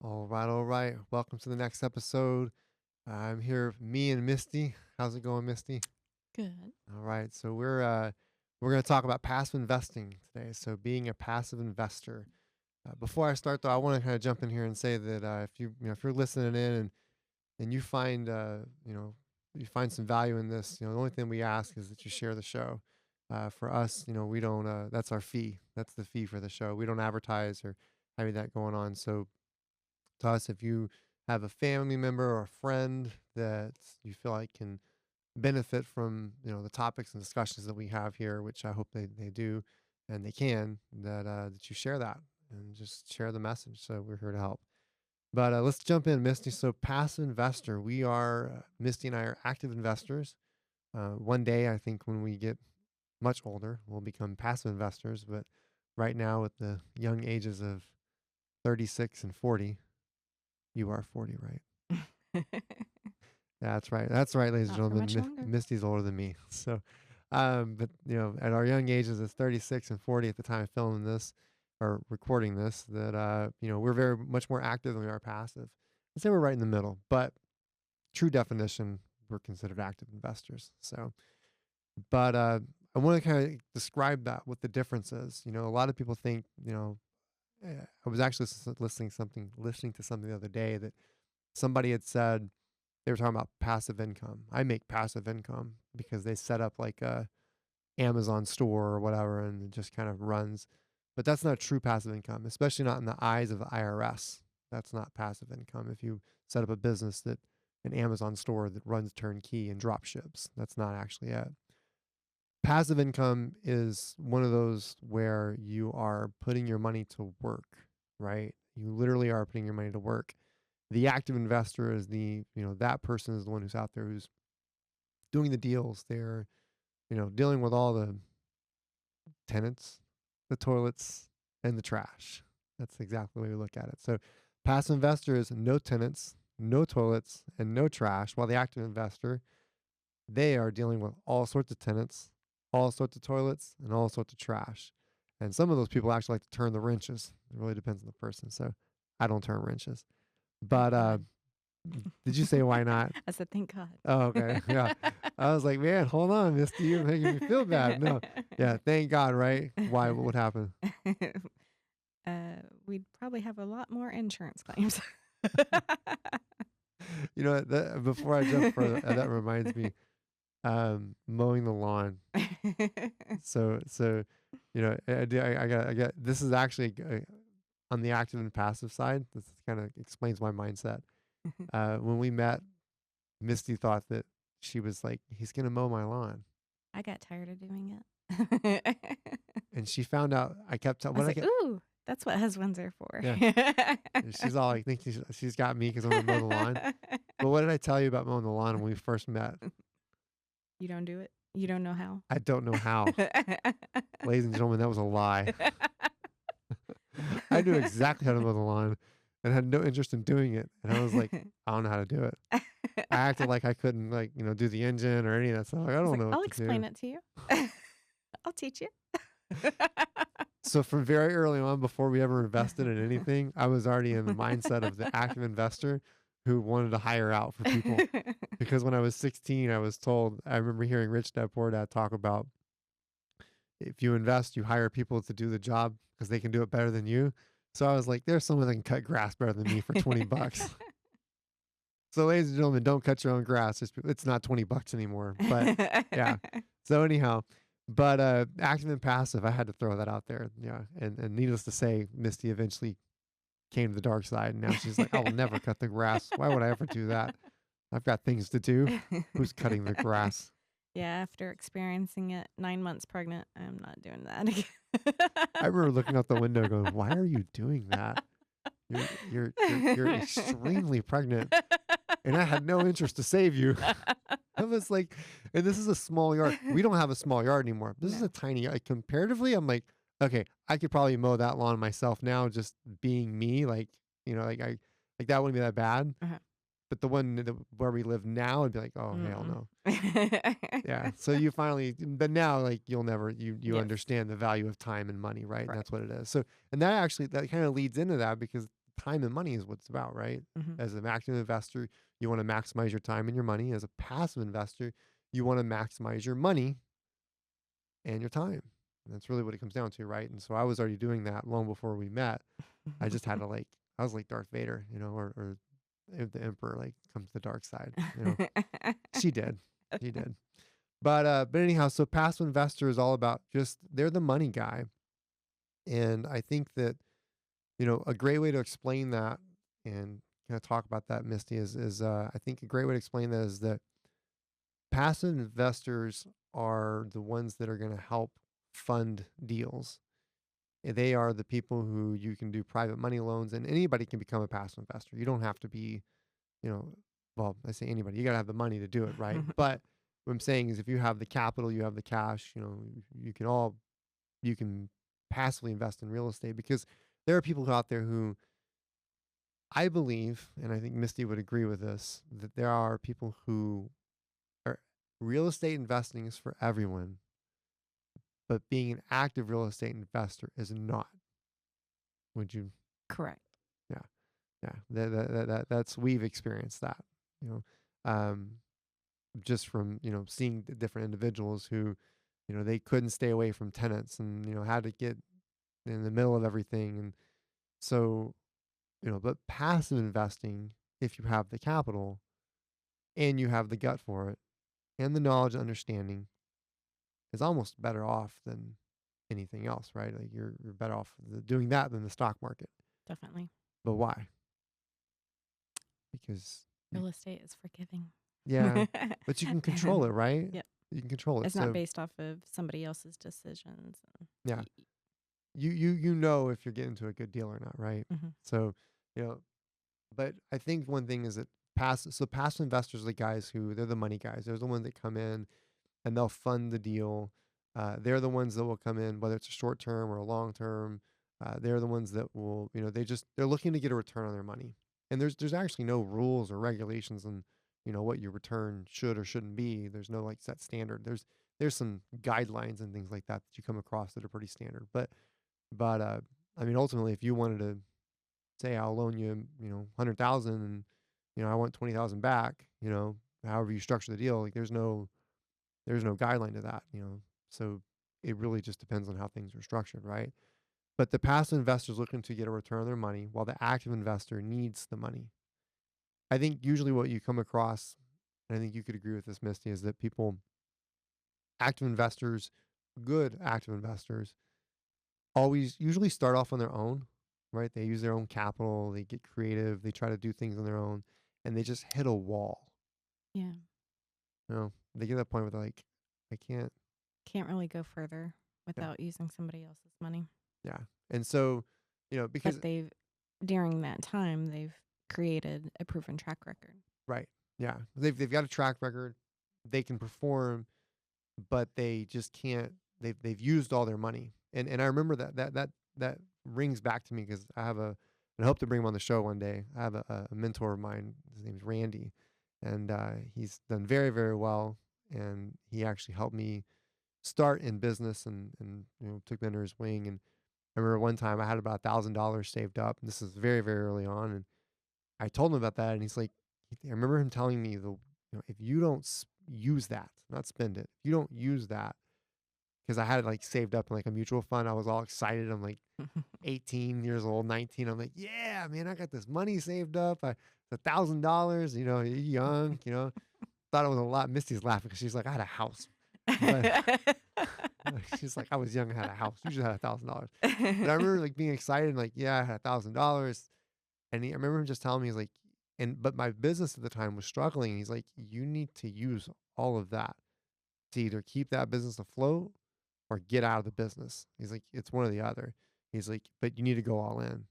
All right, all right. Welcome to the next episode. I'm here, me and Misty. How's it going, Misty? Good. All right, so we're going to talk about passive investing today. So being a passive investor. Before I start, though, I want to kind of jump in here and say that if you're listening in and you find you find some value in this, the only thing we ask is that you share the show. For us, we don't. That's our fee. That's the fee for the show. We don't advertise or have any of that going on. So to us, if you have a family member or a friend that you feel like can benefit from the topics and discussions that we have here, which I hope they do and they can, that you share that and just share the message. So we're here to help. But let's jump in, Misty. So passive investor, we are Misty and I are active investors. One day, I think when we get much older, we'll become passive investors. But right now, with the young ages of 36 and 40, you are 40, right? That's right. That's right, ladies and Not for much gentlemen. longer. Misty's older than me. So, but at our young ages, it's 36 and 40 at the time of filming this or recording this, that we're very much more active than we are passive. I'd say we're right in the middle, but true definition, we're considered active investors. So, but I want to kind of describe that, what the difference is. A lot of people think, I was actually listening to something the other day that somebody had said. They were talking about passive income. I make passive income because they set up like a Amazon store or whatever, and it just kind of runs. But that's not true passive income, especially not in the eyes of the IRS. That's not passive income. If you set up a business an Amazon store that runs turnkey and drop ships, that's not actually it. Passive income is one of those where you are putting your money to work, right? You literally are putting your money to work. The active investor is that person is the one who's out there who's doing the deals. They're, dealing with all the tenants, the toilets, and the trash. That's exactly the way we look at it. So passive investor is no tenants, no toilets, and no trash, while the active investor, they are dealing with all sorts of tenants, all sorts of toilets, and all sorts of trash. And some of those people actually like to turn the wrenches. It really depends on the person. So I don't turn wrenches. Thank But God. did you say why not? I said, thank God. Oh, okay. Yeah. I was like, man, hold on, Misty, you're making me feel bad. No. Yeah, thank God, right? Why? What would happen? We'd probably have a lot more insurance claims. Before I jump further, that reminds me, mowing the lawn. So, I got, this is actually on the active and passive side. This kind of explains my mindset. When we met, Misty thought that she was like, he's going to mow my lawn. I got tired of doing it. And she found out, I kept I telling, was like, ooh, that's what husbands are for. yeah. She's all like, think she's got me because I'm going to mow the lawn. But what did I tell you about mowing the lawn when we first met? You don't do it? You don't know how? I don't know how. Ladies and gentlemen, that was a lie. I knew exactly how to mow the lawn and had no interest in doing it. And I was like, I don't know how to do it. I acted like I couldn't do the engine or any of that stuff. Like, I don't know what I'll to explain do. it to you. I'll teach you. So from very early on, before we ever invested in anything, I was already in the mindset of the active investor who wanted to hire out for people. Because when I was 16, I was told, I remember hearing Rich Dad Poor Dad talk about, if you invest, you hire people to do the job because they can do it better than you. So I was like, there's someone that can cut grass better than me for 20 bucks. So ladies and gentlemen, don't cut your own grass. It's not 20 bucks anymore. But yeah. So anyhow, but active and passive, I had to throw that out there. Yeah. And needless to say, Misty eventually came to the dark side. And now she's like, I will never cut the grass. Why would I ever do that? I've got things to do. Who's cutting the grass? Yeah, after experiencing it 9 months pregnant, I'm not doing that again. I remember looking out the window going, why are you doing that? You're extremely pregnant. And I had no interest to save you. I was like, and this is a small yard. We don't have a small yard anymore. This is a tiny yard. Like, comparatively, I'm like, okay, I could probably mow that lawn myself now, just being me. Like, that wouldn't be that bad. Uh-huh. But the one where we live now, I'd be like, oh, hell no. Yeah. So you finally, but now, like, you'll never, you Yes. understand the value of time and money, right? And that's what it is. So, and that kind of leads into that, because time and money is what it's about, right? Mhm. As an active investor, you want to maximize your time and your money. As a passive investor, you want to maximize your money and your time. And that's really what it comes down to, right? And so I was already doing that long before we met. I just had to like, I was like Darth Vader, or if the Emperor like comes to the dark side. She did, she did. But anyhow, so passive investor is all about just they're the money guy, and I think that a great way to explain that and kind of talk about that, Misty, is I think a great way to explain that is that passive investors are the ones that are going to help fund deals. They are the people who you can do private money loans, and anybody can become a passive investor. You don't have to be, you know, well, I say anybody, you got to have the money to do it, right? But what I'm saying is if you have the capital, you have the cash, you can you can passively invest in real estate because there are people out there who I believe, and I think Misty would agree with this, that there are people who are real estate investing is for everyone, but being an active real estate investor is not. Would you? Correct. Yeah, yeah. That's we've experienced that. You know, um, just from seeing the different individuals who, they couldn't stay away from tenants and had to get in the middle of everything, and so but passive investing, if you have the capital and you have the gut for it and the knowledge and understanding, is almost better off than anything else, right? Like you're better off doing that than the stock market. Definitely. But why? Because you, Real estate is forgiving. yeah, but you can control it, right? Yep. You can control it. It's not So based off of somebody else's decisions. yeah, you know if you're getting to a good deal or not, right? Mhm. So you know, but I think one thing is that passive investors are the guys who they're the money guys. They're the ones that come in and they'll fund the deal. They're the ones that will come in, whether it's a short term or a long term. They're the ones that will, they're looking to get a return on their money. And there's actually no rules or regulations on, what your return should or shouldn't be. There's no like set standard. There's some guidelines and things like that that you come across that are pretty standard. But I mean, ultimately, if you wanted to say I'll loan you, 100,000 and I want 20,000 back, however you structure the deal, like there's no guideline to that. So it really just depends on how things are structured, right? But the passive investor is looking to get a return on their money while the active investor needs the money. I think usually what you come across, and I think you could agree with this, Misty, is that active investors, good active investors, always usually start off on their own, right? They use their own capital, they get creative, they try to do things on their own, and they just hit a wall. Yeah. They get to that point where they're like, I can't. Can't really go further Yeah. without using somebody else's money. Yeah. And so, because But during that time, they've created a proven track record. right. Yeah. They've got a track record. They can perform, but they just can't they've used all their money. And I remember that rings back to me because and I hope to bring him on the show one day. I have a mentor of mine. His name's Randy, and he's done very, very well. And he actually helped me start in business and took me under his wing. And I remember one time I had about $1,000 saved up. And this is very, very early on, and I told him about that, and he's like, I remember him telling me if you don't use that, not spend it, if you don't use that, because I had it like saved up in like a mutual fund. I was all excited. I'm like 18 years old, 19. I'm like, yeah, man, I got this money saved up. $1,000. You're young. Thought it was a lot. Misty's laughing because she's like, I had a house, but she's like, I was young, I had a house. You should have $1,000. But I remember like being excited, like, yeah, I had $1,000. And I remember him just telling me, he's like, but my business at the time was struggling. He's like, you need to use all of that to either keep that business afloat or get out of the business. He's like, it's one or the other. He's like, but you need to go all in.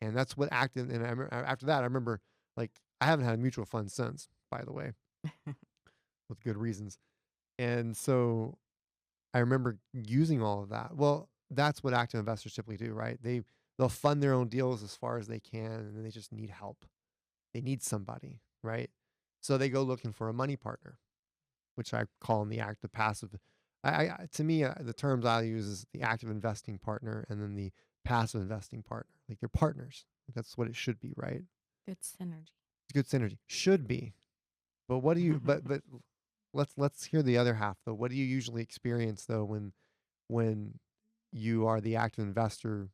And that's what acted. And after that, I remember like, I haven't had a mutual fund since, by the way, with good reasons. And so I remember using all of that. Well, that's what active investors typically do, right? They'll fund their own deals as far as they can, and then they just need help. They need somebody, right? So they go looking for a money partner, which I call in the active passive. To me, the terms I use is the active investing partner and then the passive investing partner. Like they're partners. That's what it should be, right? Good synergy. It's good synergy. Should be. But what do you but let's hear the other half though. What do you usually experience though when you are the active investor?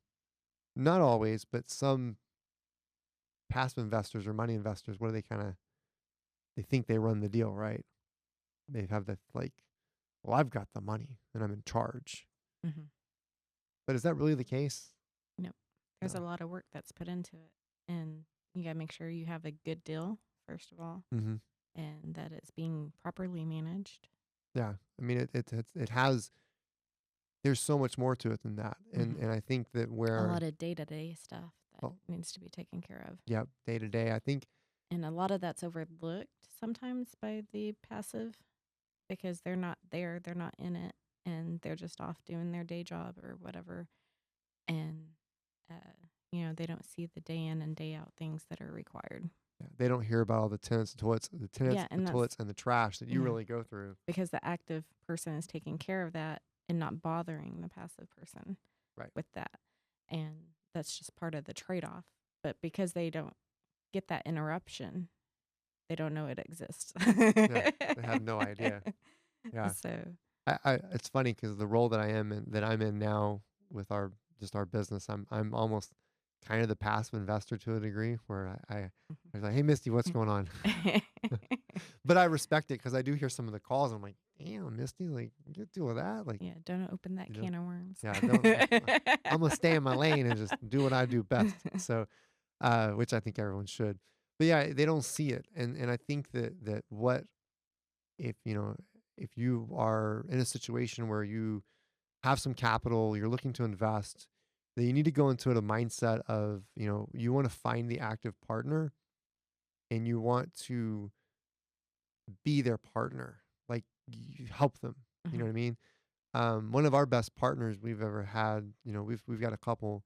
Not always, but some passive investors or money investors, what do they kind of they think they run the deal, right? They have that like, well, I've got the money and I'm in charge. hmm But is that really the case? No, there's a No. lot of work that's put into it, and you gotta make sure you have a good deal first of all, Mm-hmm. and that it's being properly managed. Yeah. I mean, it has. There's so much more to it than that, hmm and I think that A where lot of day-to-day stuff that well, needs to be taken care of, yeah, day to day, I think and a lot of that's overlooked sometimes by the passive because they're not there, they're not in it, and they're just off doing their day job or whatever, and they don't see the day in and day out things that are required. yeah, they don't hear about all the tenants, Yeah, the and that's toilets, and the trash that you yeah really go through. because the active person is taking care of that and not bothering the passive person Right. with that. And that's just part of the trade off. But because they don't get that interruption, they don't know it exists. Yeah, they have no idea. Yeah, So, it's funny because the role that I'm in now with our just our business, I'm almost kind of the passive investor to a degree where I was like, hey Misty, what's going on? But I respect it because I do hear some of the calls. And I'm like, damn, Misty, like you deal with that, like yeah, don't open that you know, can of worms. yeah, don't. I'm gonna stay in my lane and just do what I do best. So, which I think everyone should. But yeah, they don't see it, and I think that what if if you are in a situation where you have some capital, you're looking to invest, then you need to go into it a mindset of you want to find the active partner and you want to be their partner, like you help them. You know Mhm. what I mean? One of our best partners we've ever had, we've got a couple.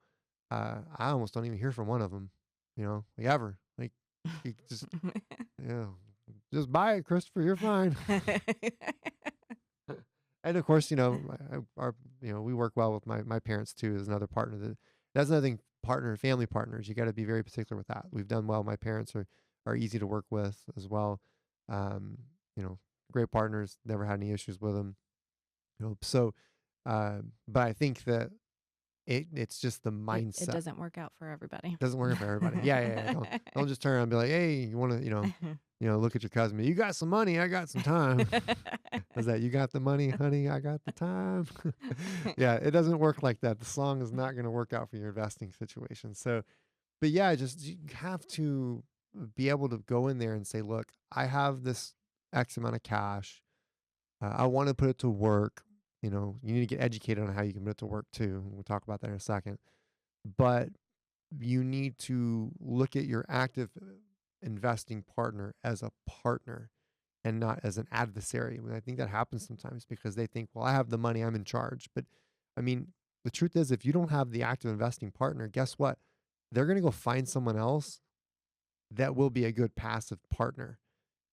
I almost don't even hear from one of them, like ever. Like he just, yeah, just buy it, Christopher. You're fine. And of course, our, we work well with my parents too. Is another partner that's another thing. Family partners. You got to be very particular with that. We've done well. My parents are easy to work with as well. Um, you know, great partners. Never had any issues with them. So, but I think that it's just the It mindset. doesn't work out for everybody. Doesn't work for everybody. Yeah, yeah, yeah. Don't just turn around and be like, hey, you want to, look at your cousin. You got some money. I got some time. Is that you got the money, honey? I got the time. Yeah, it doesn't work like that. The song is not going to work out for your investing situation. So, but yeah, just you have to be able to go in there and say, look, I have this X amount of cash. I want to put it to work. You need to get educated on how you can put it to work too. We'll talk about that in a second. But you need to look at your active investing partner as a partner and not as an adversary. And I think that happens sometimes because they think, well, I have the money, I'm in charge. But I mean, the truth is, if you don't have the active investing partner, guess what? They're going to go find someone else that will be a good passive partner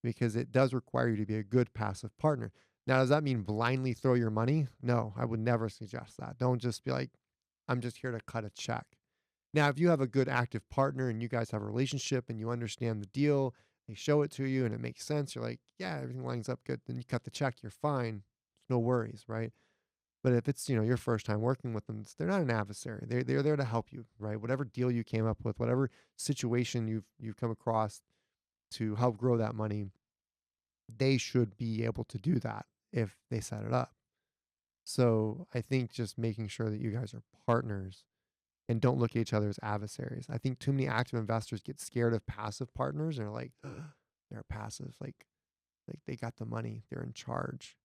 because it does require you to be a good passive partner. Now, does that mean blindly throw your money? No, I would never suggest that. Don't just be like, I'm just here to cut a check. Now, if you have a good active partner and you guys have a relationship and you understand the deal, they show it to you and it makes sense, you're like, yeah, everything lines up good. Then you cut the check, you're fine. No worries, right? But if it's, your first time working with them, they're not an adversary. They're there to help you, right? Whatever deal you came up with, whatever situation you've come across to help grow that money, they should be able to do that if they set it up. So I think just making sure that you guys are partners and don't look at each other as adversaries. I think too many active investors get scared of passive partners and are like, they're passive, like they got the money, they're in charge.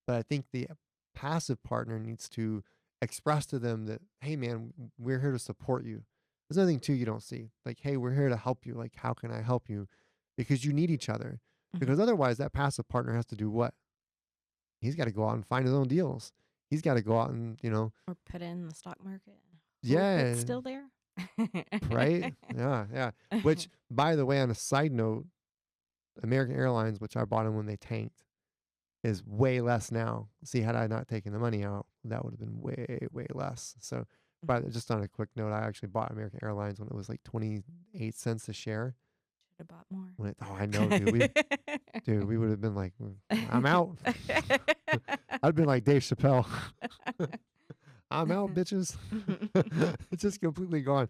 But I think the passive partner needs to express to them that, hey man, we're here to support you. There's nothing too you don't see. Like, hey, we're here to help you. Like, how can I help you? Because you need each other. Mhm. Because otherwise that passive partner has to do what? He's got to go out and find his own deals. He's got to go out and, Or put it in the stock market. Hope it's yeah, still there. right? Yeah, yeah. Which, by the way, on a side note, American Airlines, which I bought them when they tanked, is way less now. See, had I not taken the money out, that would have been way, way less. So But just on a quick note, I actually bought American Airlines when it was like 28 cents a share. Should have bought more. Oh, I know, dude. We would have been like, I'm out. I'd been like Dave Chappelle. I'm out, bitches. It's just completely gone.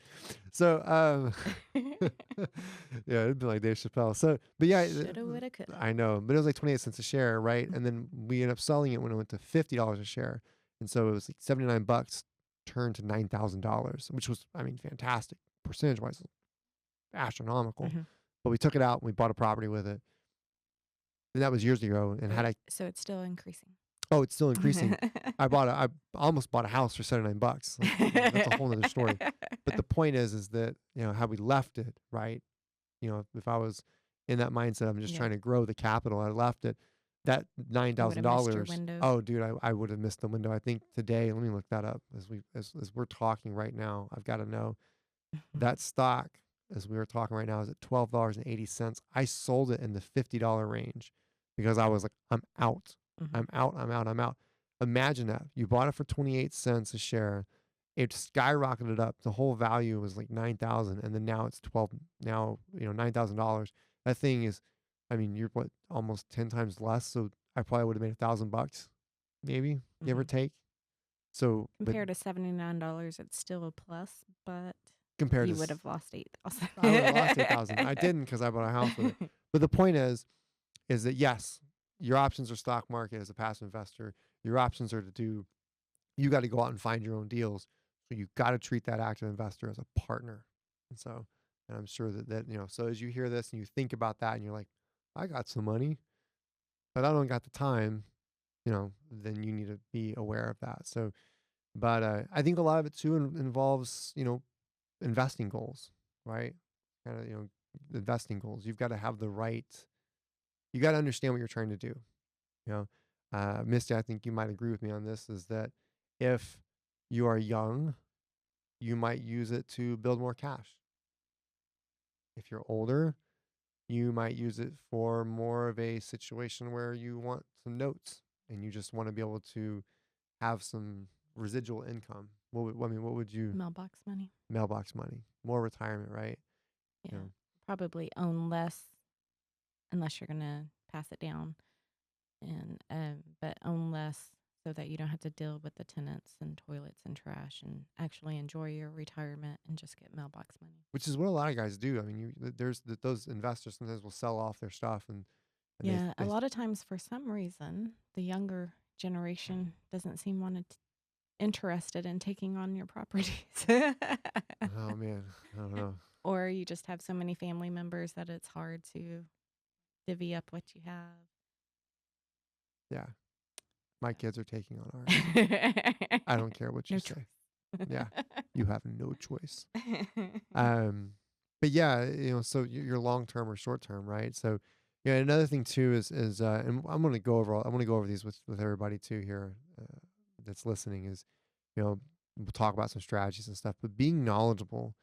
So, yeah, it'd be like Dave Chappelle. So, but yeah, Shoulda, woulda, coulda. I know, but it was like 28 cents a share, right? And then we ended up selling it when it went to $50 a share. And so it was like 79 bucks turned to $9,000, which was, I mean, fantastic. Percentage wise, astronomical. Mhm. But we took it out and we bought a property with it. And that was years ago. And had I, So it's still increasing. oh, it's still increasing. I almost bought a house for 79 bucks. Like, that's a whole other story. But the point is that, had we left it, right? If I was in that mindset, I'm just Yeah. trying to grow the capital, I left it. That You would have missed your $9,000. window. Oh, dude, I would have missed the window. I think today, let me look that up as we're talking right now. I've got to know that stock as we were talking right now is at $12.80. I sold it in the $50 range because I was like, I'm out. I'm out. I'm out. I'm out. Imagine that. You bought it for 28 cents a share. It skyrocketed up. The whole value was like 9,000, and then now it's 12. Now $9,000. That thing is, I mean, you're what, almost 10 times less. So I probably would have made $1,000, maybe, give or take. So compared to $79, it's still a plus, but compared you to would have lost 8,000. I would have lost 8,000. I didn't because I bought a house with it. But the point is that yes, your options are stock market as a passive investor. Your options are you got to go out and find your own deals. So you got to treat that active investor as a partner. And I'm sure that so as you hear this and you think about that and you're like, I got some money, but I don't got the time, then you need to be aware of that. So, but I think a lot of it too involves, investing goals, right? Kind of, investing goals. You've got to have you got to understand what you're trying to do. You know, Misty, I think you might agree with me on this, is that if you are young, you might use it to build more cash. If you're older, you might use it for more of a situation where you want some notes and you just want to be able to have some residual income. What would you Mailbox money. mailbox money, more retirement, right? Yeah. Probably own less unless you're going to pass it down, and but own less so that you don't have to deal with the tenants and toilets and trash, and actually enjoy your retirement and just get mailbox money. Which is what a lot of guys do. I mean, those investors sometimes will sell off their stuff and Yeah, a lot of times for some reason the younger generation doesn't seem interested in taking on your properties. Oh man, I don't know. Or you just have so many family members that it's hard to divvy up what you have. Yeah, my kids are taking on ours. I don't care what you say. Yeah, you have no choice. But yeah, so you're long term or short term, right? So, yeah. Another thing too is and I'm going to go over these with everybody too here that's listening. Is we'll talk about some strategies and stuff, but being knowledgeable.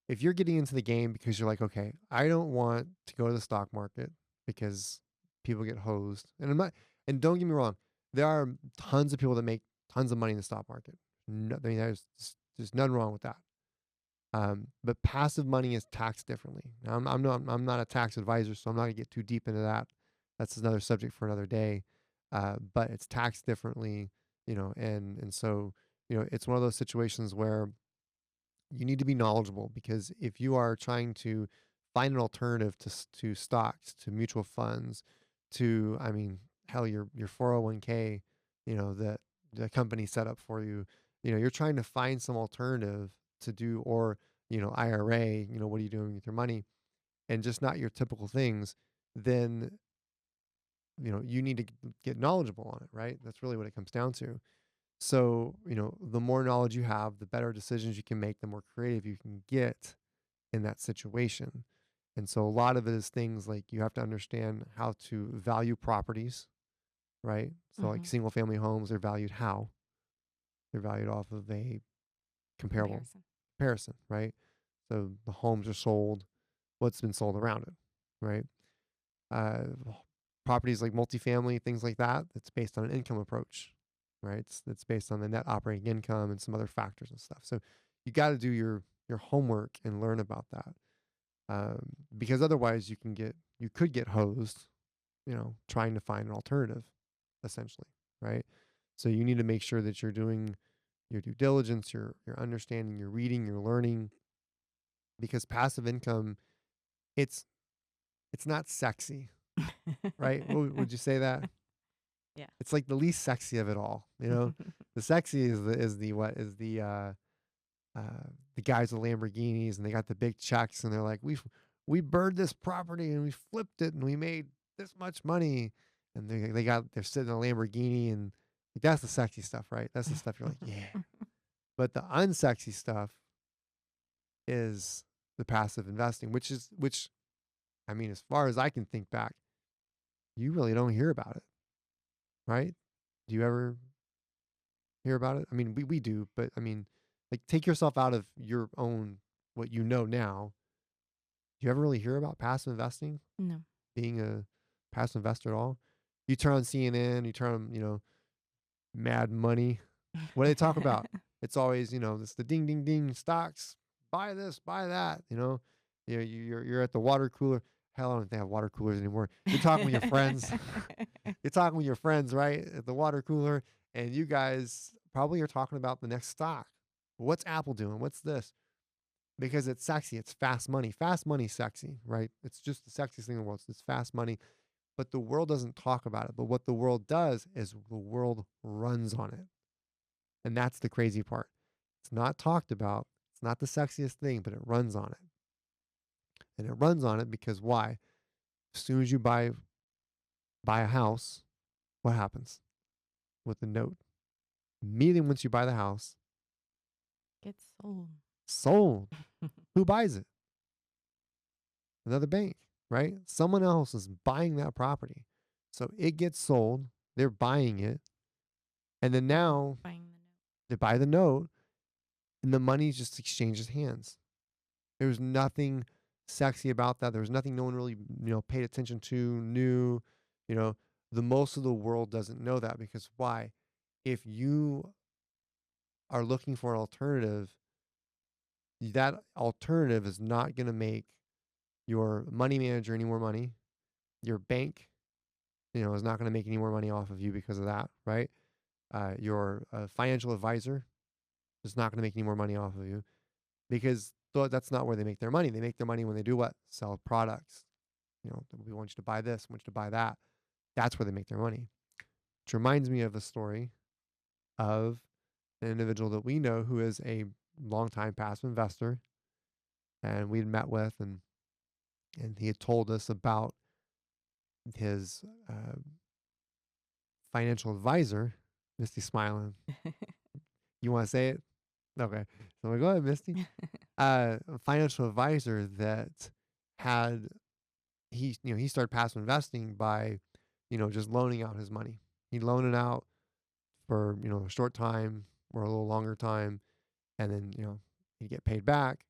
If you're getting into the game because you're like, okay, I don't want to go to the stock market because people get hosed, and I'm not. And don't get me wrong, there are tons of people that make tons of money in the stock market. No, I mean, there's nothing wrong with that. But passive money is taxed differently. Now, I'm not a tax advisor, so I'm not gonna get too deep into that. That's another subject for another day. But it's taxed differently, and so it's one of those situations where you need to be knowledgeable, because if you are trying to find an alternative to stocks, to mutual funds, to, I mean, hell, your 401k, that the company set up for you, you're trying to find some alternative to do, or IRA, what are you doing with your money, and just not your typical things, then you need to get knowledgeable on it, right? That's really what it comes down to. So, the more knowledge you have, the better decisions you can make, the more creative you can get in that situation. And so a lot of it is things like you have to understand how to value properties, right? So like single family homes, they're valued how? They're valued off of a comparison, right? So the homes are sold, what's been sold around it, right? Uh, Properties like multifamily, things like that, it's based on an income approach. right? It's based on the net operating income and some other factors and stuff. So you got to do your homework and learn about that, because otherwise you could get hosed, trying to find an alternative, essentially, right? So you need to make sure that you're doing your due diligence, you're understanding, you're reading, you're learning, because passive income, it's it's not sexy, right? Would you say that? Yeah. It's like the least sexy of it all, you know? The sexy is the guys with Lamborghinis and they got the big checks and they're like, we burned this property and we flipped it and we made this much money. And they're sitting in a Lamborghini and like, that's the sexy stuff, right? That's the stuff you're like, yeah. But the unsexy stuff is the passive investing, which I mean, as far as I can think back, you really don't hear about it, right? Do you ever hear about it? I mean, we do, but I mean, like take yourself out of your own what you know now. Do you ever really hear about passive investing? No. Being a passive investor at all? You turn on CNN, you turn on, Mad Money. What do they talk about? It's always, it's the ding ding ding stocks, buy this, buy that, you're at the water cooler. Hell, I don't think they have water coolers anymore. You're talking with your friends. You're talking with your friends, right? At the water cooler, and you guys probably are talking about the next stock. What's Apple doing? What's this? Because it's sexy. It's fast money. Fast money, sexy, right? It's just the sexiest thing in the world. It's fast money, but the world doesn't talk about it. But what the world does is the world runs on it. And that's the crazy part. It's not talked about. It's not the sexiest thing, but it runs on it. And it runs on it because why? As soon as you buy a house, what happens with the note? Immediately once you buy the house, Gets sold. sold. Who buys it? Another bank, right? Someone else is buying that property. So it gets sold. They're buying it. And then now Buying the note. they buy the note and the money just exchanges hands. There was nothing sexy about that. There was nothing no one really, paid attention to, knew, you know, the most of the world doesn't know that because why? If you are looking for an alternative, that alternative is not going to make your money manager any more money. Your bank, is not going to make any more money off of you because of that, right? Your financial advisor is not going to make any more money off of you because that's not where they make their money. They make their money when they do what? Sell products. We want you to buy this, we want you to buy that. That's where they make their money. Which reminds me of a story of an individual that we know who is a longtime passive investor, and we'd met with, and he had told us about his financial advisor. Misty smiling. You want to say it? Okay. So go ahead, Misty. A financial advisor that had he started passive investing by, just loaning out his money. He'd loan it out for, a short time or a little longer time, and then, he'd get paid back.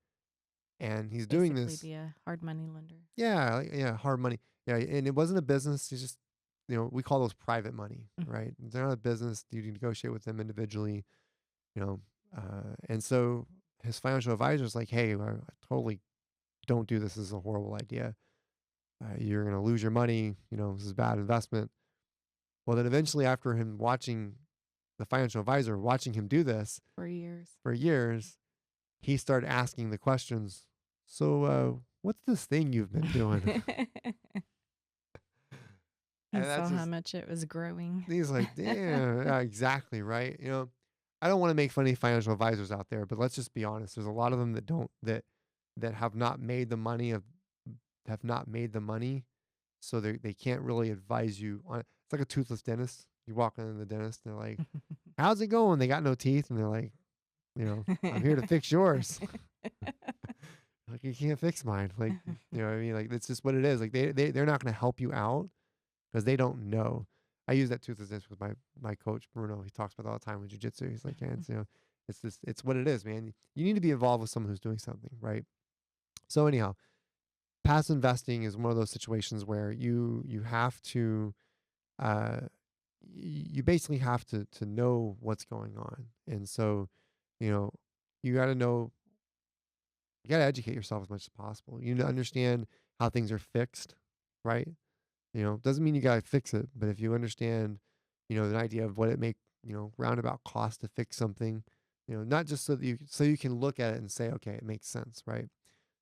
And he's doing Basically this. be a hard money lender. Yeah, yeah, hard money. Yeah, and it wasn't a business. He's just, we call those private money, right? They're not a business. You negotiate with them individually, you know. And so his financial advisor is like, hey, I totally don't do this. This is a horrible idea. You're going to lose your money. This is a bad investment. Well, then eventually, after him watching the financial advisor, watching him do this For years. he started asking the questions. So, what's this thing you've been doing? He And saw that's how just, much it was growing. he's like, damn, yeah, exactly, right? I don't want to make fun of financial advisors out there, but let's just be honest. There's a lot of them that don't that have not made the money so they can't really advise you on it. It's like a toothless dentist. You walk in the dentist, and they're like, "How's it going?" They got no teeth, and they're like, "I'm here to fix yours." Like you can't fix mine. Like what I mean? Like it's just what it is. Like they're not going to help you out because they don't know. I use that toothless dentist with my coach Bruno. He talks about it all the time with jujitsu. He's like, yeah, it's what it is, man. You need to be involved with someone who's doing something, right? So anyhow, passive investing is one of those situations where you have to uh, you basically have to know what's going on. And so, you know, you got to know, you got to educate yourself as much as possible. You need to understand how things are fixed, right? Doesn't mean you got to fix it, but if you understand, the idea of what it make, roundabout cost to fix something, not just so you can look at it and say, okay, it makes sense, right?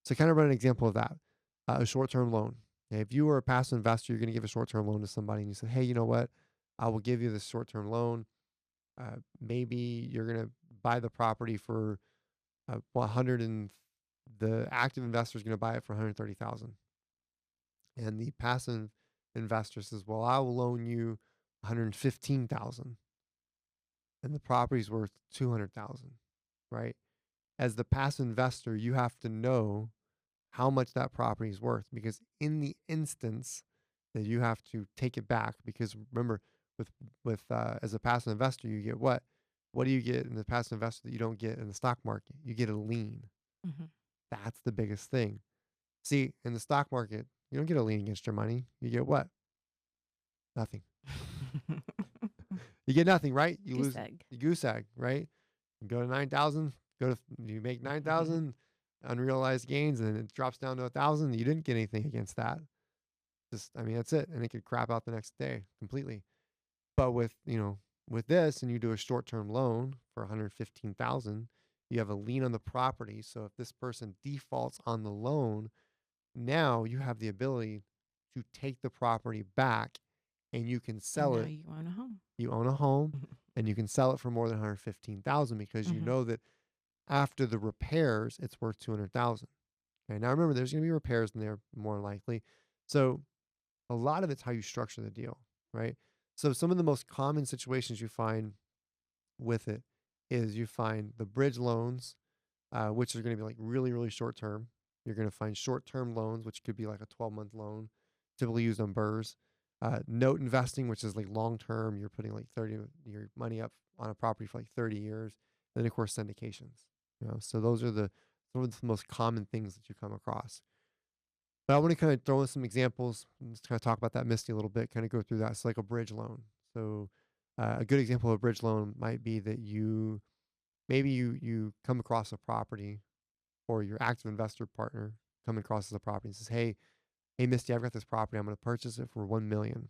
So kind of run an example of that. A short-term loan. If you were a passive investor, you're going to give a short-term loan to somebody and you say, hey, you know what? I will give you this short-term loan. Maybe you're going to buy the property for 100 and the active investor is going to buy it for 130,000. And the passive investor says, well, I will loan you 115,000 and the property's worth 200,000, right? As the passive investor, you have to know how much that property is worth because in the instance that you have to take it back, because remember, with as a passive investor, you get what? What do you get in the passive investor that you don't get in the stock market? You get a lien. Hmm. That's the biggest thing. See, in the stock market, you don't get a lien against your money. You get what? Nothing. You get nothing, right? You Goose lose egg. the goose egg, right? You go to 9,000, you make 9,000 unrealized gains and it drops down to 1,000. You didn't get anything against that. Just, I mean, that's it. And it could crap out the next day completely. But with this and you do a short-term loan for 115,000, you have a lien on the property. So if this person defaults on the loan, now you have the ability to take the property back and you can And sell now it. you own a home. You own a home and you can sell it for more than 115,000 because you Hmm. know that after the repairs it's worth 200,000. Okay, now remember there's going to be repairs in there more likely. So a lot of it's how you structure the deal, right? So some of the most common situations you find with it is you find the bridge loans, which are going to be like really, really short term. You're going to find short term loans, which could be like a 12-month loan, typically used on BRRRRs. Note investing, which is like long term. You're putting like 30 your money up on a property for like 30 years. And then of course syndications. So those are some of the most common things that you come across. But I want to kind of throw in some examples and just kind of talk about that Misty a little bit, kind of go through that. It's like a bridge loan. So a good example of a bridge loan might be that maybe you come across a property or your active investor partner come across a property and says, hey Misty, I've got this property. I'm going to purchase it for 1 million.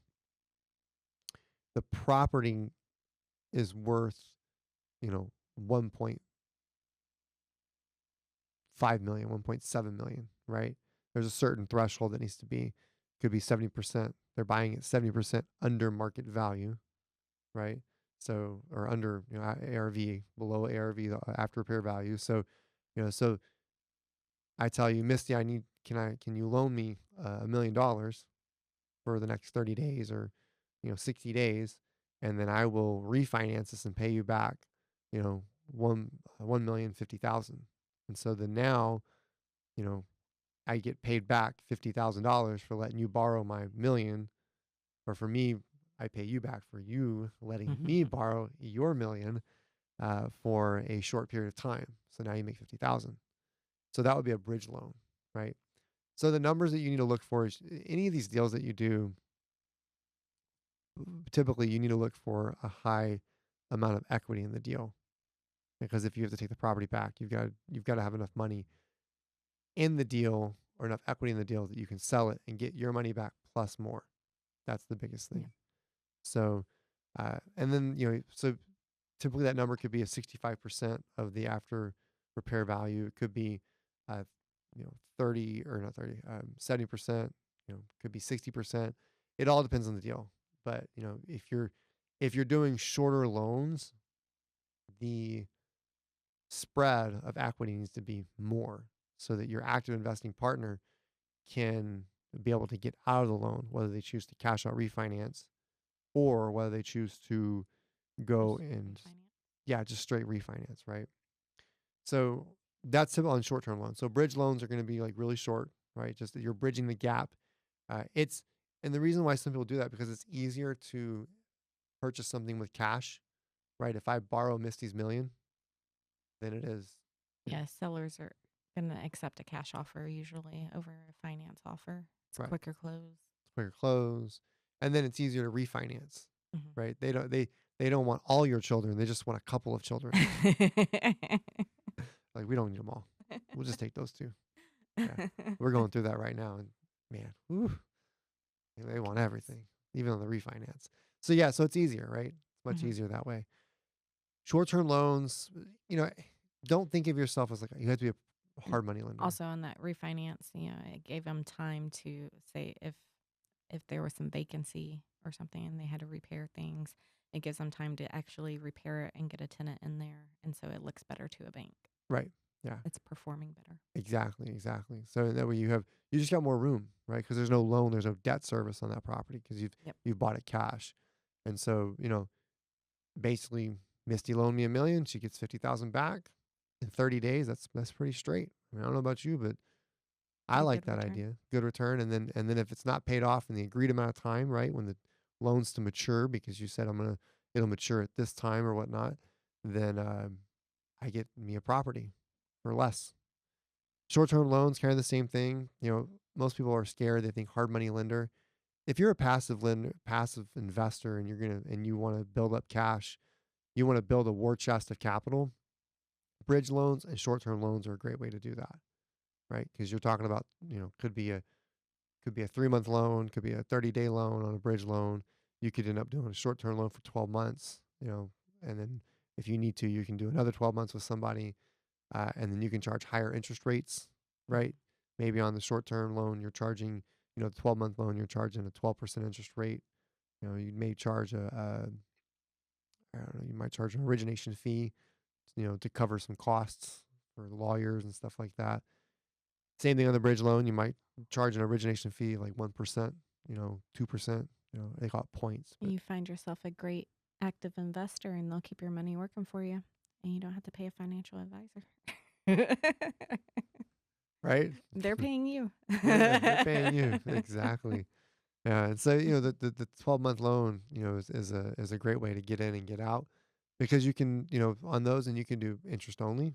The property is worth, 1.5 million, 1.7 million, right? There's a certain threshold that needs to be, could be 70%. They're buying it 70% under market value, right? So, or under, ARV, below ARV, the after repair value. So I tell you, Misty, can you loan me $1 million for the next 30 days or, 60 days, and then I will refinance this and pay you back, you know, 1,050,000. And so then now, you know, I get paid back $50,000 for letting you borrow my million, or for me, I pay you back for you letting me borrow your million for a short period of time. So now you make 50,000. So that would be a bridge loan, right? So the numbers that you need to look for is any of these deals that you do, typically you need to look for a high amount of equity in the deal. Because if you have to take the property back, you've got to have enough money in the deal or enough equity in the deal that you can sell it and get your money back plus more. That's the biggest Yeah. thing. So, and then, so typically that number could be a 65% of the after repair value. It could be, 30 or not 30, 70%, could be 60%. It all depends on the deal. But, if you're doing shorter loans, the spread of equity needs to be more so that your active investing partner can be able to get out of the loan, whether they choose to cash out refinance or whether they choose to go Just and, refinance. yeah, just straight refinance, right? So that's typical on short term loans. So bridge loans are going to be like really short, right? Just that you're bridging the gap. It's and the reason why some people do that because it's easier to purchase something with cash, right? If I borrow Misty's million, than it is, you know, Yeah, sellers are going to accept a cash offer usually over a finance offer. It's right? quicker close. It's quicker close, and then it's easier to refinance. Mhm. right? They don't want all your children. They just want a couple of children. Like, we don't need them all. We'll just take those two. Yeah. We're going through that right now. And man, whew, they want everything, even on the refinance. So yeah, so it's easier, right? It's much Mhm. easier that way. Short-term loans, you know, don't think of yourself as like you have to be a And hard money lender. also on that refinance, it gave them time to say if there was some vacancy or something and they had to repair things, it gives them time to actually repair it and get a tenant in there, and so it looks better to a bank. Right. Yeah. It's performing better. Exactly. Exactly. So that way you just got more room, right? Because there's no loan, there's no debt service on that property because Yep. you've bought it cash, and so basically Misty loaned me $1 million. She gets 50,000 back in 30 days. That's pretty straight. I mean, I don't know about you, but I Pretty like good that return. idea. Good return, and then if it's not paid off in the agreed amount of time, right, when the loan's to mature, because you said it'll mature at this time or whatnot, then I get me a property for less. Short-term loans kind of the same thing. Most people are scared. They think hard money lender. If you're a passive lender, passive investor, and you want to build up cash, you want to build a war chest of capital. Bridge loans and short-term loans are a great way to do that, right? Because you're talking about, could be a 3-month loan, could be a 30-day loan on a bridge loan. You could end up doing a short-term loan for 12 months, and then if you need to, you can do another 12 months with somebody, and then you can charge higher interest rates, right? Maybe on the short-term loan, you're charging, the 12-month loan, you're charging a 12% interest rate. You may charge I don't know, you might charge an origination fee, to cover some costs for the lawyers and stuff like that. Same thing on the bridge loan. You might charge an origination fee like 1%, 2%. They call it points, but You find yourself a great active investor, and they'll keep your money working for you, and you don't have to pay a financial advisor. right? They're paying you. They're paying you exactly. Yeah, and so the 12-month loan, is a great way to get in and get out, because you can, on those, and you can do interest only.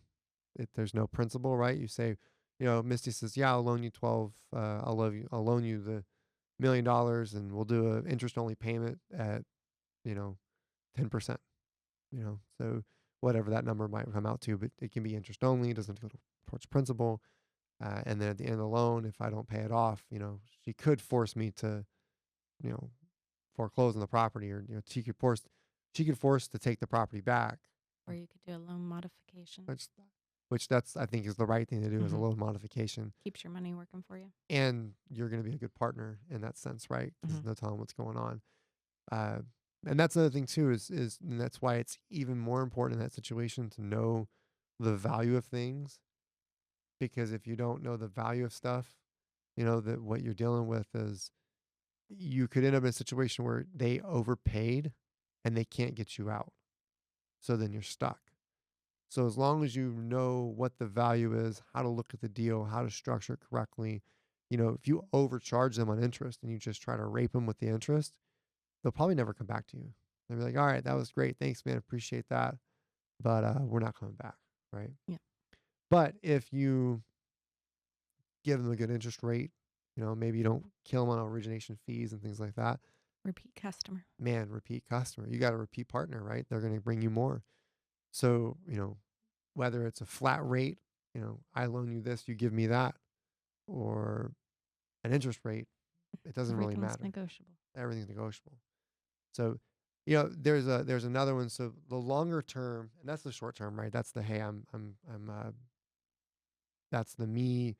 There's no principal, right? You say, Misty says, yeah, I'll loan you 12. I'll loan you the $1 million, and we'll do a interest only payment at, 10%. So whatever that number might come out to, but it can be interest only. It doesn't go towards principal. And then at the end of the loan, if I don't pay it off, she could force me to, you know, foreclose on the property, or she could force to take the property back, Or you could do a loan modification. which that's, I think, is the right thing to do, is a Hmm. loan modification, Keeps your money working for you. and you're going to be a good partner in that sense, right? Because Hmm. there's no telling what's going on. Uh, and that's another thing too, is and that's why it's even more important in that situation to know the value of things, because if you don't know the value of stuff, that what you're dealing with is, you could end up in a situation where they overpaid and they can't get you out. So then you're stuck. So as long as you know what the value is, how to look at the deal, how to structure it correctly, if you overcharge them on interest and you just try to rape them with the interest, they'll probably never come back to you. They'll be like, all right, that was great. Thanks, man. Appreciate that. But we're not coming back. Right. Yeah. But if you give them a good interest rate, maybe you don't kill them on origination fees and things like that. Repeat customer. Man, repeat customer. You got a repeat partner, right? They're going to bring you more. So, whether it's a flat rate, I loan you this, you give me that, or an interest rate, it doesn't really Everything's matter. negotiable. Everything's negotiable. So, there's another one. So the longer term, and that's the short term, right? That's the, hey, that's the me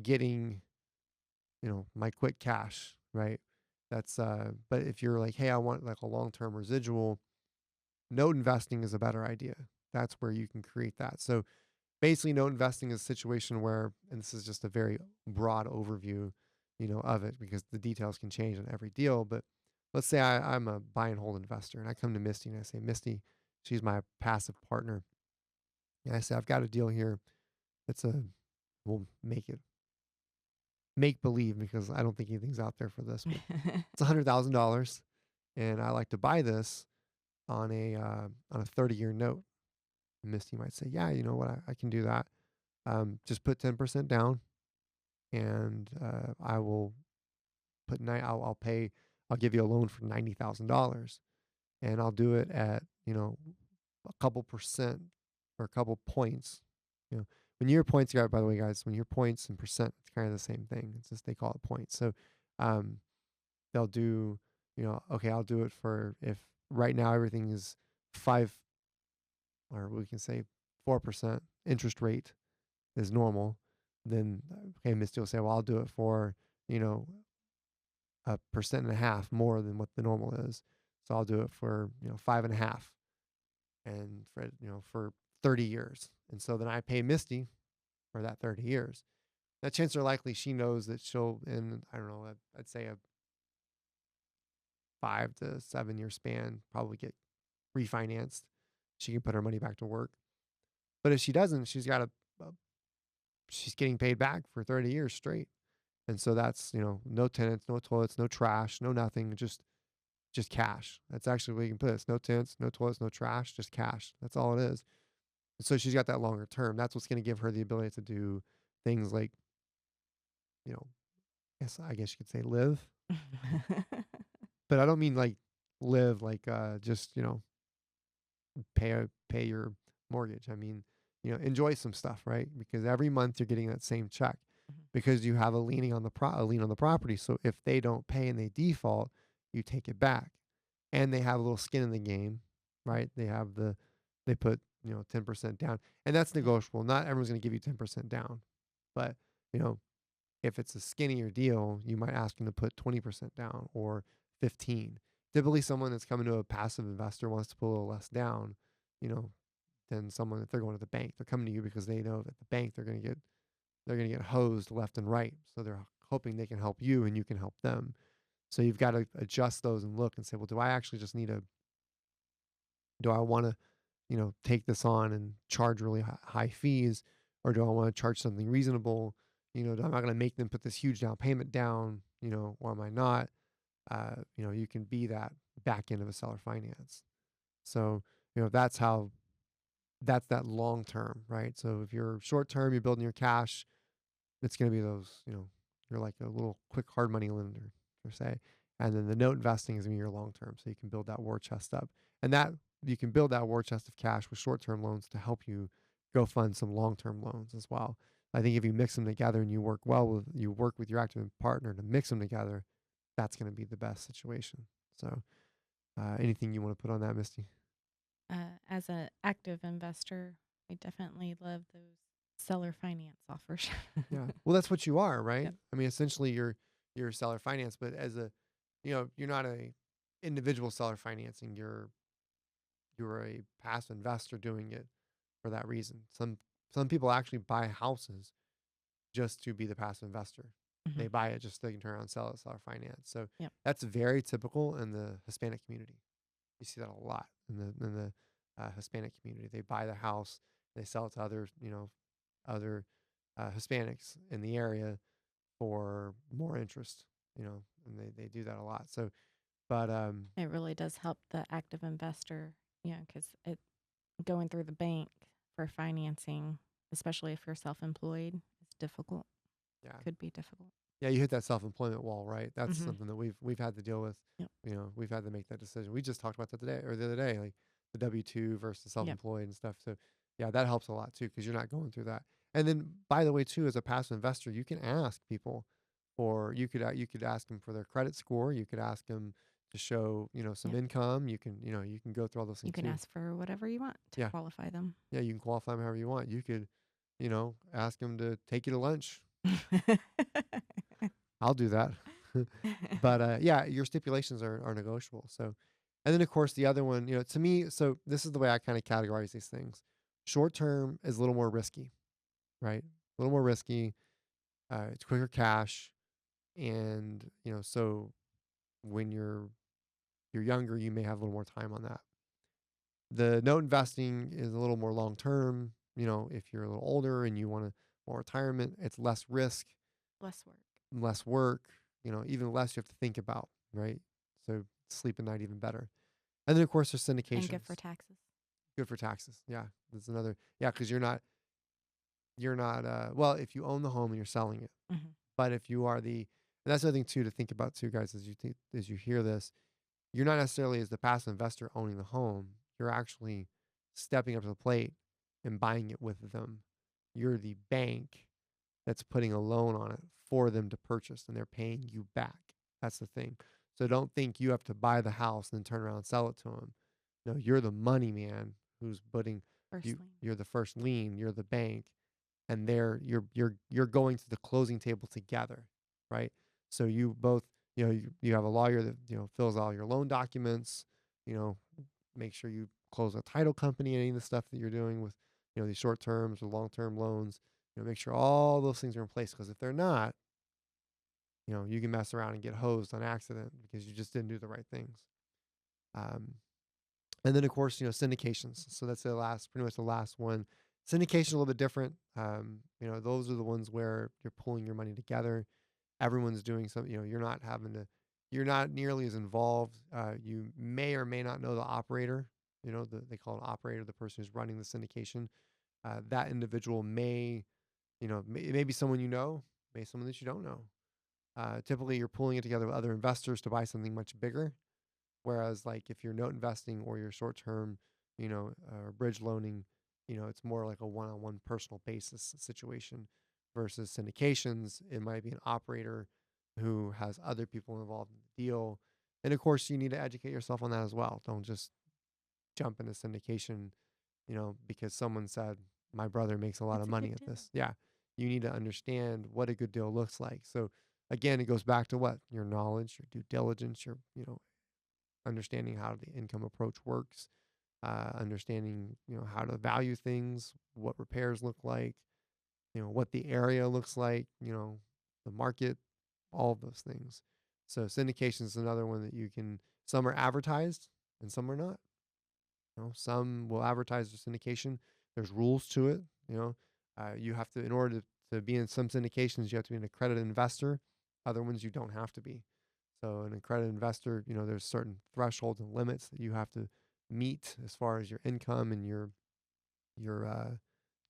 getting, my quick cash, right? But if you're like, hey, I want like a long term residual, note investing is a better idea. That's where you can create that. So basically, note investing is a situation where, and this is just a very broad overview, of it, because the details can change on every deal. But let's say I'm a buy and hold investor, and I come to Misty and I say, Misty, she's my passive partner, and I say, I've got a deal here. We'll make it make believe, because I don't think anything's out there for this, but it's $100,000, and I like to buy this on a 30-year note. And Misty might say, yeah, you know what, I can do that. Just put 10% down, and I will I'll give you a loan for $90,000. and I'll do it at, a couple percent or a couple points. You know, when you hear points, by the way, guys, when you hear points and percent, it's kind of the same thing. It's just they call it points. So um, they'll do, okay, I'll do it for if right now everything is five, or we can say 4% interest rate is normal, then okay, Misty will say, well, I'll do it for, you know, 1.5% more than what the normal is. So I'll do it for, 5.5 and for 30 years. And so then I pay Misty for that 30 years. That chances are likely she knows that she'll, in, I don't know, I'd say a 5 to 7 year span, probably get refinanced. She can put her money back to work. But if she doesn't, she's getting paid back for 30 years straight. And so that's, no tenants, no toilets, no trash, no nothing, just cash. That's actually where you can put it. It's no tenants, no toilets, no trash, just cash. That's all it is. And so she's got that longer term. That's what's going to give her the ability to do things like, you know, I guess you could say live, but I don't mean like live like just, pay your mortgage. I mean, enjoy some stuff, right? Because every month you're getting that same check because you have a lien on the property. So if they don't pay and they default, you take it back. And they have a little skin in the game, right? They put, 10% down. And that's Yeah. negotiable. Not everyone's going to give you 10% down. But, you know, if it's a skinnier deal, you might ask them to put 20% down or 15. Typically someone that's coming to a passive investor wants to put a little less down, you know, than someone if they're going to the bank. They're coming to you because they know that the bank they're going to get hosed left and right. So they're hoping they can help you and you can help them. So you've got to adjust those and look and say, well, do I actually just do I want to, take this on and charge really high fees, or do I want to charge something reasonable? I'm not going to make them put this huge down payment down, or am I not? You can be that back end of a seller finance. So, that's that long term, right? So if you're short term, you're building your cash, it's going to be those, you're like a little quick hard money lender, per se. And then the note investing is going to be your long term. So you can build that war chest up. And that you can build that war chest of cash with short term loans to help you go fund some long term loans as well. I think if you mix them together and you work with your active partner to mix them together, that's going to be the best situation. So, anything you want to put on that, Misty? As an active investor, I definitely love those seller finance offers. Yeah. Well, that's what you are, right? Yep. I mean, essentially you're seller finance, but you're not a individual seller financing. You're a passive investor doing it for that reason. Some people actually buy houses just to be the passive investor. Hmm. They buy it just so they can turn around and sell it, seller finance. So Yep. that's very typical in the Hispanic community. You see that a lot in the Hispanic community. They buy the house, they sell it to other Hispanics in the area for more interest, and they do that a lot. So, but It really does help the active investor, because it going through the bank for financing, especially if you're self-employed, is difficult. yeah, Could be difficult. yeah, you hit that self-employment wall, right? That's Hmm. something that we've had to deal with. Yep. We've had to make that decision. We just talked about that today or the other day, like the W-2 versus Yep. self-employed and stuff. So, yeah, that helps a lot too because you're not going through that. And then, by the way, too, as a passive investor, you can ask people, or you could ask them for their credit score. You could ask them to show some Yep. income. You can go through all those You things can too. ask for whatever you want to Yeah, qualify them. yeah, you can qualify them however you want. You could, ask them to take you to lunch. I'll do that. But yeah, your stipulations are negotiable. So, and then of course the other one, to me, so this is the way I kind of categorize these things. Short term is a little more risky, right? A little more risky. It's quicker cash, and so when you're younger, you may have a little more time on that. The note investing is a little more long term. If you're a little older and you want more retirement, it's less risk, Less work less work, even less you have to think about, right? So sleep at night even better. And then of course there's and good for syndications. taxes. Good for taxes. Yeah. That's another because you're not well, if you own the home and you're selling it. Hmm. But if you are the and that's another thing too to think about too, guys, as you hear this. you're not necessarily as the passive investor owning the home. You're actually stepping up to the plate and buying it with them. You're the bank that's putting a loan on it for them to purchase and they're paying you back. That's the thing. So don't think you have to buy the house and then turn around and sell it to them. No, you're the money man who's putting First you lien. you're the first lien, you're the bank, and you're going to the closing table together, right? So you both, you have a lawyer that, fills all your loan documents, you know, make sure you close a title company, any of the stuff that you're doing with, these short terms or long term loans, make sure all those things are in place. Because if they're not, you can mess around and get hosed on accident because you just didn't do the right things. Um, and then of course, syndications. So that's pretty much the last one. Syndication is a little bit different. Those are the ones where you're pulling your money together. Everyone's doing something. You're not nearly as involved. You may or may not know the operator. They call an operator the person who's running the syndication. That individual may be someone may be someone that you don't know. Typically, you're pulling it together with other investors to buy something much bigger. Whereas, like if you're note investing or you're short term, bridge loaning, it's more like a one-on-one personal basis situation. Versus syndications, it might be an operator who has other people involved in the deal. And of course, you need to educate yourself on that as well. Don't just jump into syndication, because someone said my brother makes a lot of It's a money good at deal. this. Yeah, you need to understand what a good deal looks like. So again, it goes back to what your knowledge, your due diligence, your understanding how the income approach works, understanding how to value things, what repairs look like, what the area looks like, the market, all of those things. So syndication is another one that you can. Some are advertised and some are not. Some will advertise the syndication. There's rules to it. You have to, in order to be in some syndications, you have to be an accredited investor. Other ones you don't have to be. So an accredited investor, there's certain thresholds and limits that you have to meet as far as your income and your uh,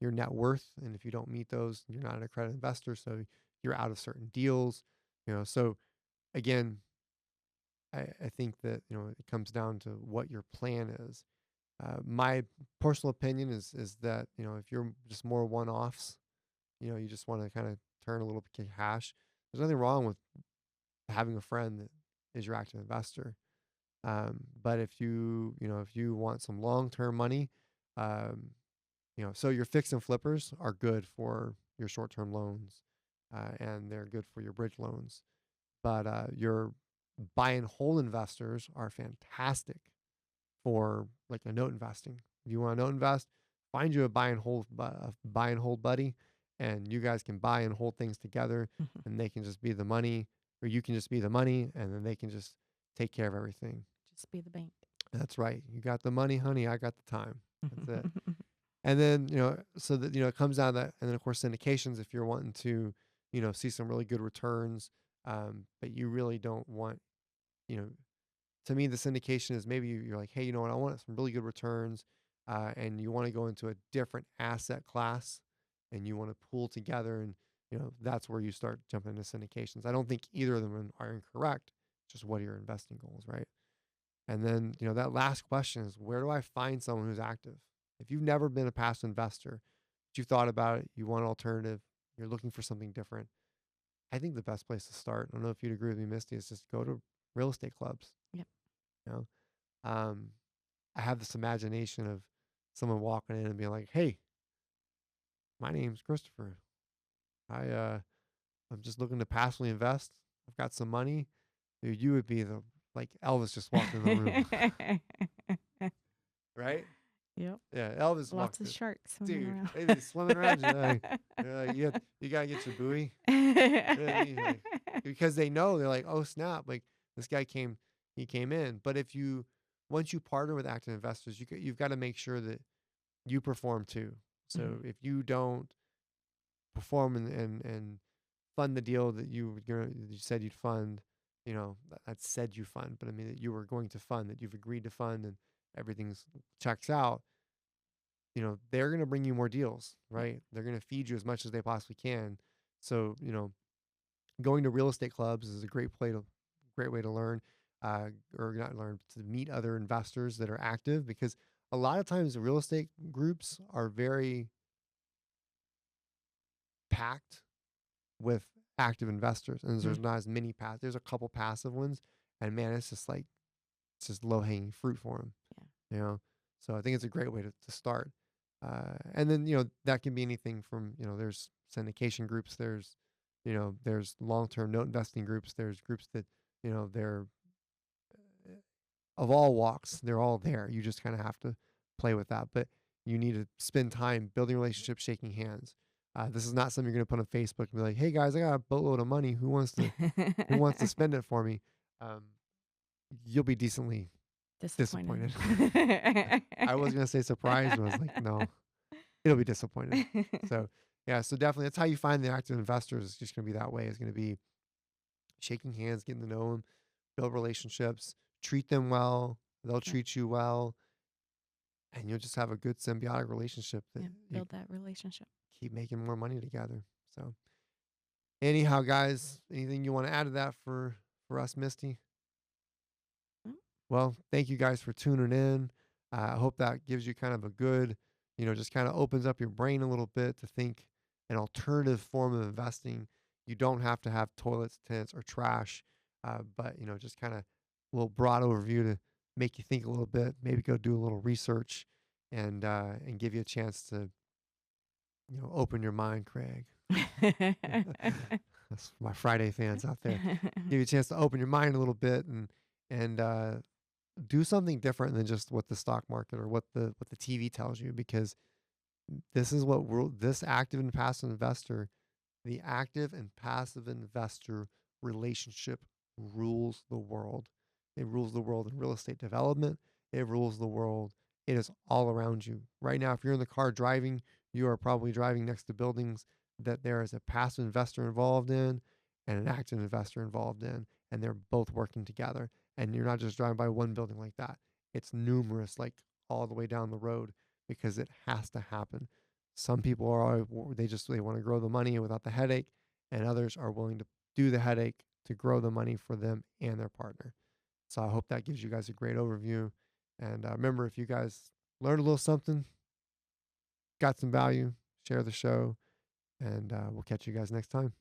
your net worth. And if you don't meet those, you're not an accredited investor. So you're out of certain deals. So again, I think that it comes down to what your plan is. My personal opinion is that if you're just more one offs, you just want to kind of turn a little bit of cash. There's nothing wrong with having a friend that is your active investor. But if you want some long term money, um, so your fix and flippers are good for your short term loans, and they're good for your bridge loans. But your buy and hold investors are fantastic for like a note investing. If you want to note invest, find you a buy and hold buddy, and you guys can buy and hold things together, and they can just be the money, or you can just be the money, and then they can just take care of everything. Just be the bank. That's right. You got the money, honey. I got the time. That's it. And then, so that, it comes down to that. And then, of course, syndications, if you're wanting to, see some really good returns, but you really don't want, you know, to me, the syndication is maybe you're like, hey, you know what? I want some really good returns, and you want to go into a different asset class, and you want to pool together, and that's where you start jumping into syndications. I don't think either of them are incorrect. Just what are your investing goals, right? And then that last question is, where do I find someone who's active? If you've never been a passive investor, but you've thought about it, you want an alternative, you're looking for something different. I think the best place to start, I don't know if you'd agree with me, Misty, is just go to real estate clubs. Yep. You know, um, I have this imagination of someone walking in and being like, "Hey, my name's Christopher. I'm just looking to passively invest. I've got some money." Dude, you would be the like Elvis just walked in the room, right? Yep. Yeah, Elvis Lots walked of in. sharks swimming Dude, around. they be swimming around. You're like, you gotta get your buoy. You know what I mean? Like, because they know they're like, oh snap, like this guy he came in. But once you partner with active investors, you've got to make sure that you perform too. So Mhm. if you don't perform and fund the deal that you said you'd fund, that said you fund, but I mean that you were going to fund, that you've agreed to fund, and everything's checks out. They're going to bring you more deals, Yep. right? They're going to feed you as much as they possibly can. So, going to real estate clubs is a great way to learn. or not learn to meet other investors that are active, because a lot of times the real estate groups are very packed with active investors, and Mm, there's not as many there's a couple passive ones, and man, it's just like it's just low hanging fruit for them, yeah. you know. So I think it's a great way to start. And then that can be anything from there's syndication groups, there's long term note investing groups, there's groups that they're of all walks, they're all there. You just kind of have to play with that, but you need to spend time building relationships, shaking hands. This is not something you're going to put on Facebook and be like, "Hey guys, I got a boatload of money. Who wants to spend it for me?" Um, you'll be decently Disappointed. disappointed. I was going to say surprised, but I was like, no, it'll be disappointed. So yeah, so definitely that's how you find the active investors. It's just going to be that way. It's going to be shaking hands, getting to know them, build relationships, treat them well. They'll Yeah, treat you well, and you'll just have a good symbiotic relationship that yeah. you Build that relationship. keep making more money together. So, anyhow, guys, anything you want to add to that for us, Misty? Mm, Well, thank you guys for tuning in. I hope that gives you kind of a good, just kind of opens up your brain a little bit to think an alternative form of investing. You don't have to have toilets, tents, or trash, but just kind of a little broad overview to make you think a little bit. Maybe go do a little research, and give you a chance to open your mind, Craig. That's my Friday fans out there. Give you a chance to open your mind a little bit and do something different than just what the stock market or what the TV tells you, because this is what this active and passive investor, the active and passive investor relationship rules the world. It rules the world in real estate development. It rules the world. It is all around you. Right now, if you're in the car driving, you are probably driving next to buildings that there is a passive investor involved in and an active investor involved in, and they're both working together. And you're not just driving by one building like that, it's numerous, like all the way down the road, because it has to happen. Some people are they want to grow the money without the headache, and others are willing to do the headache to grow the money for them and their partner. So I hope that gives you guys a great overview. And remember, if you guys learned a little something, got some value, share the show, and we'll catch you guys next time.